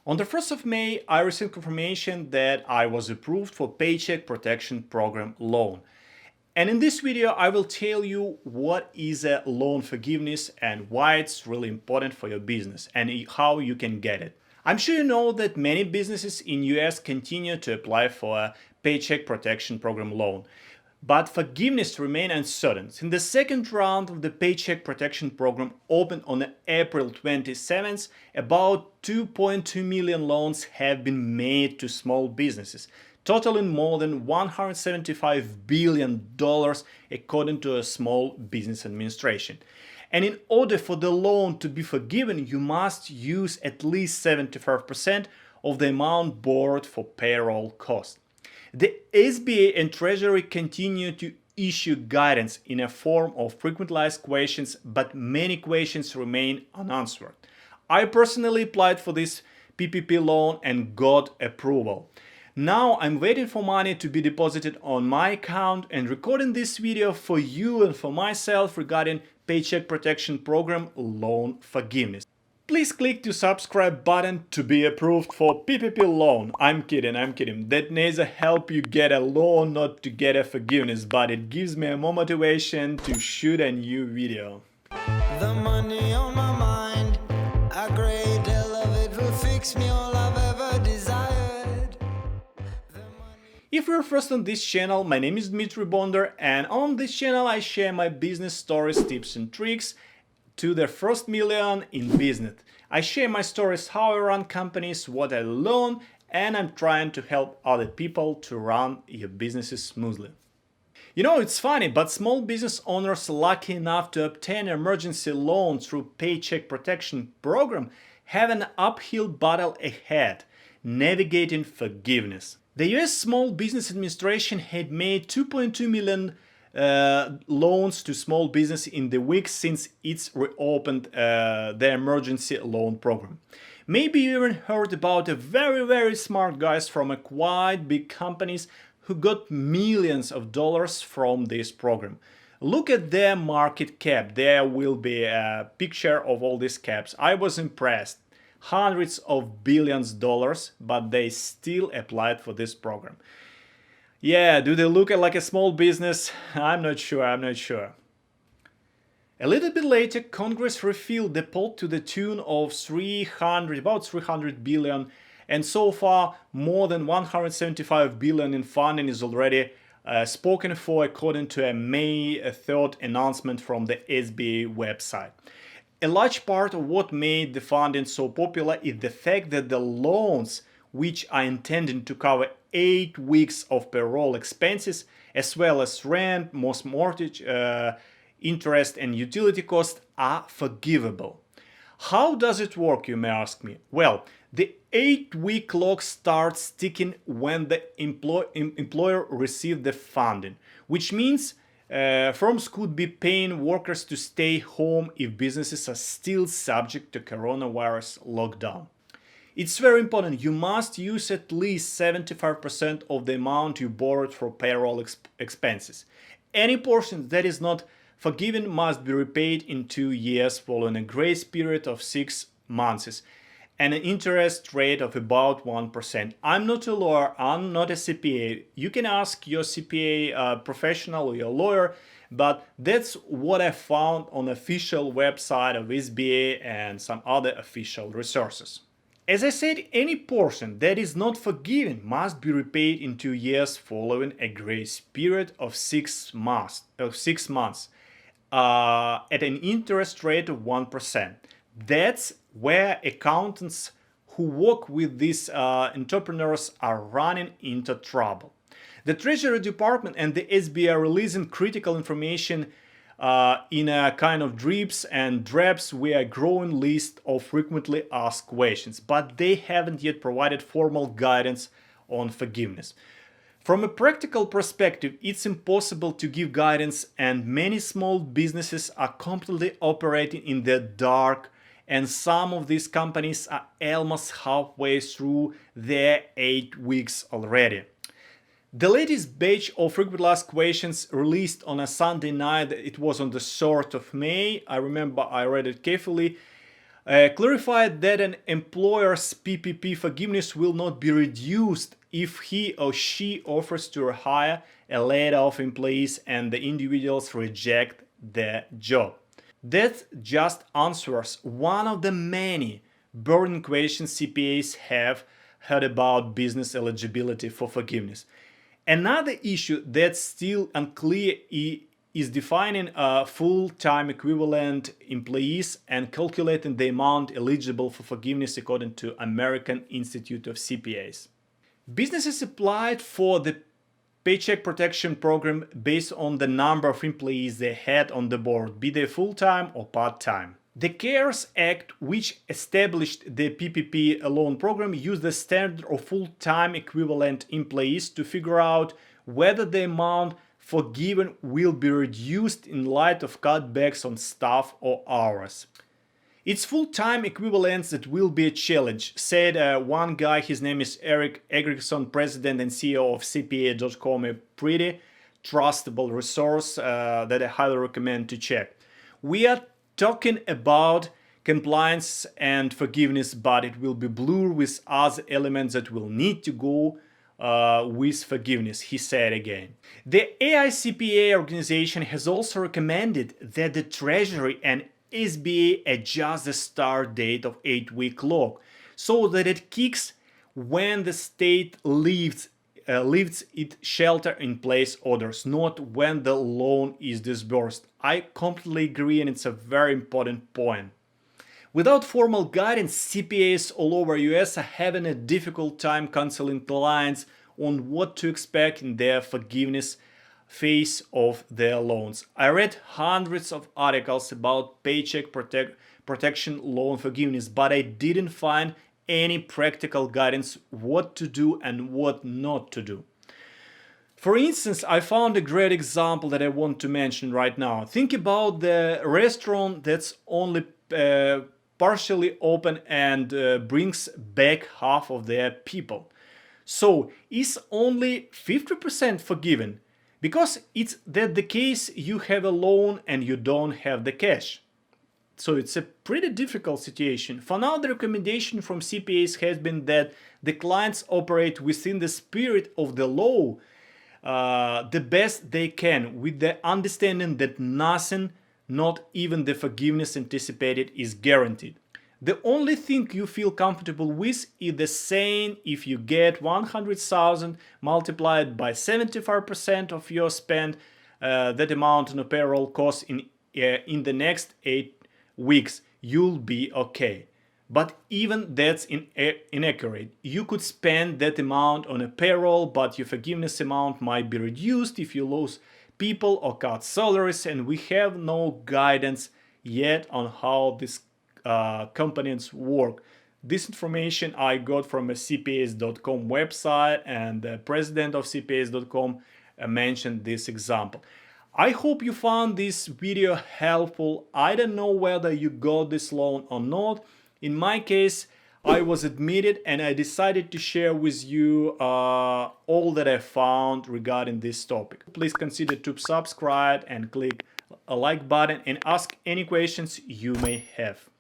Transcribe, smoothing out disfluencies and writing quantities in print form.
On the 1st of May, I received confirmation that I was approved for Paycheck Protection Program loan. And in this video, I will tell you what is a loan forgiveness and why it's really important for your business and how you can get it. I'm sure you know that many businesses in US continue to apply for a Paycheck Protection Program loan, but forgiveness remains uncertain. In the second round of the Paycheck Protection Program opened on April 27th, about 2.2 million loans have been made to small businesses, totaling more than $175 billion according to a Small Business Administration. And in order for the loan to be forgiven, you must use at least 75% of the amount borrowed for payroll costs. The SBA and Treasury continue to issue guidance in a form of frequently asked questions, but many questions remain unanswered. I personally applied for this PPP loan and got approval. Now I'm waiting for money to be deposited on my account and recording this video for you and for myself regarding Paycheck Protection Program loan forgiveness. Please click the subscribe button to be approved for PPP loan. I'm kidding. That neither help you get a loan, not to get a forgiveness, but it gives me more motivation to shoot a new video. The money on my mind, a great deal of it will fix me all I've ever desired. If you're first on this channel, my name is Dmitry Bonder, and on this channel I share my business stories, tips and tricks to the first million in business. I share my stories, how I run companies, what I learn, and I'm trying to help other people to run your businesses smoothly. You know, it's funny, but small business owners lucky enough to obtain emergency loans through Paycheck Protection Program have an uphill battle ahead, navigating forgiveness. The US Small Business Administration had made 2.2 million loans to small business in the weeks since it's reopened the emergency loan program. Maybe you even heard about a very smart guys from a quite big companies who got millions of dollars from this program. Look at their market cap. There will be a picture of all these caps. I was impressed. Hundreds of billions of dollars, but they still applied for this program. Yeah, do they look like a small business? I'm not sure. A little bit later, Congress refilled the pot to the tune of about 300 billion, and so far more than 175 billion in funding is already spoken for, according to a May 3rd announcement from the SBA website. A large part of what made the funding so popular is the fact that the loans, which are intended to cover 8 weeks of payroll expenses, as well as rent, most mortgage, interest and utility costs, are forgivable. How does it work, you may ask me? Well, the 8-week clock starts ticking when the employer receives the funding, which means firms could be paying workers to stay home if businesses are still subject to coronavirus lockdown. It's very important. You must use at least 75% of the amount you borrowed for payroll expenses. Any portion that is not forgiven must be repaid in 2 years following a grace period of 6 months and an interest rate of about 1%. I'm not a lawyer, I'm not a CPA. You can ask your CPA professional or your lawyer, but that's what I found on the official website of SBA and some other official resources. As I said, any portion that is not forgiven must be repaid in 2 years following a grace period of 6 months, at an interest rate of 1%. That's where accountants who work with these entrepreneurs are running into trouble. The Treasury Department and the SBA are releasing critical information in a kind of drips and drabs with a growing list of frequently asked questions, but they haven't yet provided formal guidance on forgiveness. From a practical perspective, it's impossible to give guidance, and many small businesses are completely operating in the dark, and some of these companies are almost halfway through their 8 weeks already. The latest batch of frequently asked questions released on a Sunday night, it was on the 3rd of May. I remember I read it carefully. clarified that an employer's PPP forgiveness will not be reduced if he or she offers to hire a laid-off employees and the individuals reject the job. That just answers one of the many burning questions CPAs have had about business eligibility for forgiveness. Another issue that's still unclear is defining full-time equivalent employees and calculating the amount eligible for forgiveness according to American Institute of CPAs. Businesses applied for the Paycheck Protection Program based on the number of employees they had on the board, be they full-time or part-time. The CARES Act, which established the PPP loan program, used the standard of full-time equivalent employees to figure out whether the amount forgiven will be reduced in light of cutbacks on staff or hours. It's full-time equivalents that will be a challenge, said one guy. His name is Eric Eggerson, president and CEO of CPA.com, a pretty trustable resource that I highly recommend to check. We are talking about compliance and forgiveness, but it will be blurred with other elements that will need to go with forgiveness, he said again. The AICPA organization has also recommended that the Treasury and SBA adjust the start date of 8-week lock so that it kicks when the state lifts its shelter-in-place orders, not when the loan is disbursed. I completely agree, and it's a very important point. Without formal guidance, CPAs all over US are having a difficult time counseling clients on what to expect in their forgiveness phase of their loans. I read hundreds of articles about paycheck protection loan forgiveness, but I didn't find any practical guidance what to do and what not to do. For instance, I found a great example that I want to mention right now. Think about the restaurant that's only partially open and brings back half of their people. So is only 50% forgiven? Because it's that the case, you have a loan and you don't have the cash. So it's a pretty difficult situation. For now, the recommendation from CPAs has been that the clients operate within the spirit of the law the best they can, with the understanding that nothing, not even the forgiveness anticipated, is guaranteed. The only thing you feel comfortable with is the saying, if you get 100,000 multiplied by 75% of your spend, that amount on a payroll cost in the next 8 weeks, you'll be okay. But even that's inaccurate. You could spend that amount on a payroll, but your forgiveness amount might be reduced if you lose people or cut salaries, and we have no guidance yet on how this components work. This information I got from a CPAs.com website, and the president of CPAs.com mentioned this example. I hope you found this video helpful. I don't know whether you got this loan or not. In my case, I was admitted, and I decided to share with you all that I found regarding this topic. Please consider to subscribe and click a like button and ask any questions you may have.